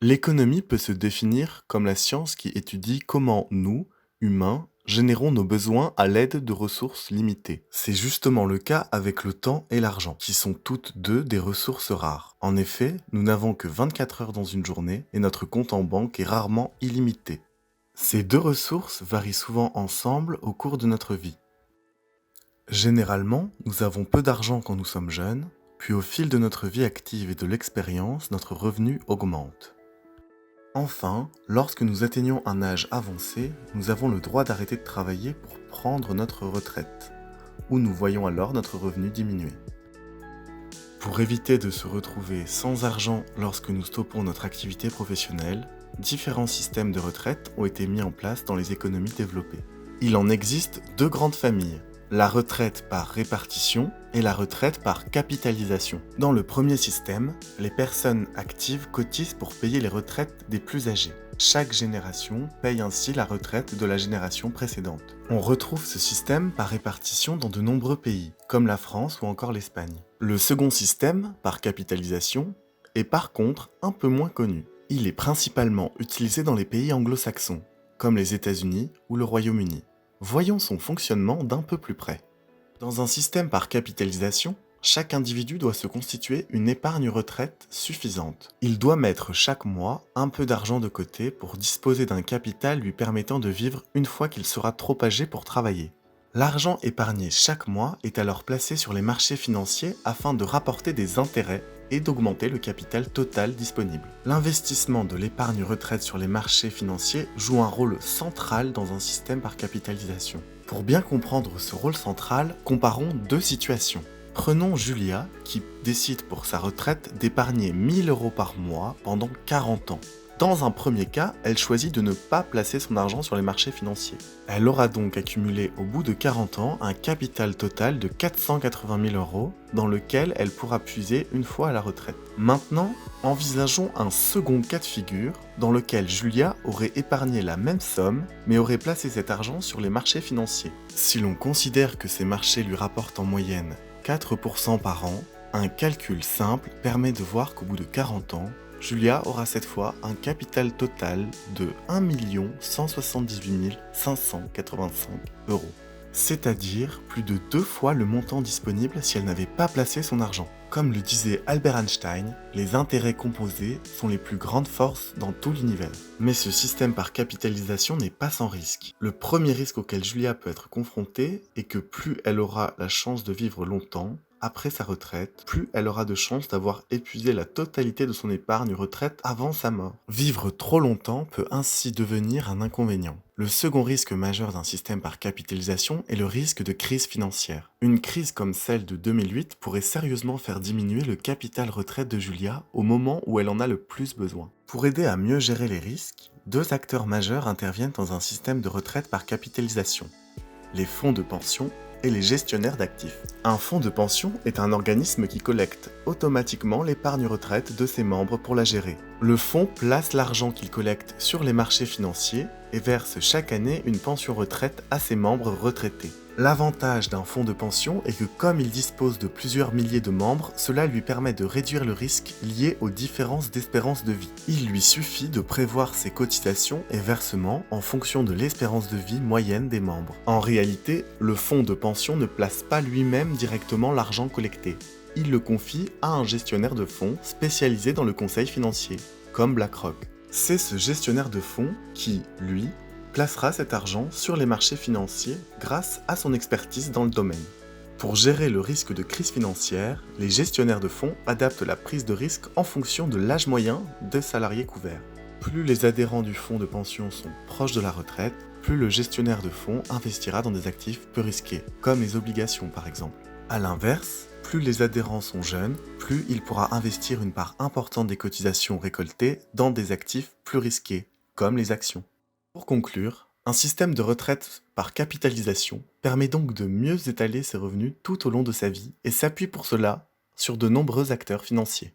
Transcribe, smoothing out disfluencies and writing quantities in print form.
L'économie peut se définir comme la science qui étudie comment nous, humains, générons nos besoins à l'aide de ressources limitées. C'est justement le cas avec le temps et l'argent, qui sont toutes deux des ressources rares. En effet, nous n'avons que 24 heures dans une journée et notre compte en banque est rarement illimité. Ces deux ressources varient souvent ensemble au cours de notre vie. Généralement, nous avons peu d'argent quand nous sommes jeunes, puis au fil de notre vie active et de l'expérience, notre revenu augmente. Enfin, lorsque nous atteignons un âge avancé, nous avons le droit d'arrêter de travailler pour prendre notre retraite, où nous voyons alors notre revenu diminuer. Pour éviter de se retrouver sans argent lorsque nous stoppons notre activité professionnelle, différents systèmes de retraite ont été mis en place dans les économies développées. Il en existe deux grandes familles, la retraite par répartition et la retraite par capitalisation. Dans le premier système, les personnes actives cotisent pour payer les retraites des plus âgés. Chaque génération paye ainsi la retraite de la génération précédente. On retrouve ce système par répartition dans de nombreux pays, comme la France ou encore l'Espagne. Le second système, par capitalisation, est par contre un peu moins connu. Il est principalement utilisé dans les pays anglo-saxons, comme les États-Unis ou le Royaume-Uni. Voyons son fonctionnement d'un peu plus près. Dans un système par capitalisation, chaque individu doit se constituer une épargne retraite suffisante. Il doit mettre chaque mois un peu d'argent de côté pour disposer d'un capital lui permettant de vivre une fois qu'il sera trop âgé pour travailler. L'argent épargné chaque mois est alors placé sur les marchés financiers afin de rapporter des intérêts et d'augmenter le capital total disponible. L'investissement de l'épargne retraite sur les marchés financiers joue un rôle central dans un système par capitalisation. Pour bien comprendre ce rôle central, comparons deux situations. Prenons Julia qui décide pour sa retraite d'épargner 1000 € par mois pendant 40 ans. Dans un premier cas, elle choisit de ne pas placer son argent sur les marchés financiers. Elle aura donc accumulé au bout de 40 ans un capital total de 480 000 € dans lequel elle pourra puiser une fois à la retraite. Maintenant, envisageons un second cas de figure dans lequel Julia aurait épargné la même somme mais aurait placé cet argent sur les marchés financiers. Si l'on considère que ces marchés lui rapportent en moyenne 4% par an, un calcul simple permet de voir qu'au bout de 40 ans, Julia aura cette fois un capital total de 1 178 585 €, c'est-à-dire plus de 2 fois le montant disponible si elle n'avait pas placé son argent. Comme le disait Albert Einstein, les intérêts composés sont les plus grandes forces dans tout l'univers. Mais ce système par capitalisation n'est pas sans risque. Le premier risque auquel Julia peut être confrontée est que plus elle aura la chance de vivre longtemps, après sa retraite, plus elle aura de chances d'avoir épuisé la totalité de son épargne retraite avant sa mort. Vivre trop longtemps peut ainsi devenir un inconvénient. Le second risque majeur d'un système par capitalisation est le risque de crise financière. Une crise comme celle de 2008 pourrait sérieusement faire diminuer le capital retraite de Julia au moment où elle en a le plus besoin. Pour aider à mieux gérer les risques, deux acteurs majeurs interviennent dans un système de retraite par capitalisation: les fonds de pension et les gestionnaires d'actifs. Un fonds de pension est un organisme qui collecte automatiquement l'épargne retraite de ses membres pour la gérer. Le fonds place l'argent qu'il collecte sur les marchés financiers et verse chaque année une pension retraite à ses membres retraités. L'avantage d'un fonds de pension est que comme il dispose de plusieurs milliers de membres, cela lui permet de réduire le risque lié aux différences d'espérance de vie. Il lui suffit de prévoir ses cotisations et versements en fonction de l'espérance de vie moyenne des membres. En réalité, le fonds de pension ne place pas lui-même directement l'argent collecté. Il le confie à un gestionnaire de fonds spécialisé dans le conseil financier, comme BlackRock. C'est ce gestionnaire de fonds qui, lui, placera cet argent sur les marchés financiers grâce à son expertise dans le domaine. Pour gérer le risque de crise financière, les gestionnaires de fonds adaptent la prise de risque en fonction de l'âge moyen des salariés couverts. Plus les adhérents du fonds de pension sont proches de la retraite, plus le gestionnaire de fonds investira dans des actifs peu risqués, comme les obligations par exemple. A l'inverse, plus les adhérents sont jeunes, plus il pourra investir une part importante des cotisations récoltées dans des actifs plus risqués, comme les actions. Pour conclure, un système de retraite par capitalisation permet donc de mieux étaler ses revenus tout au long de sa vie et s'appuie pour cela sur de nombreux acteurs financiers.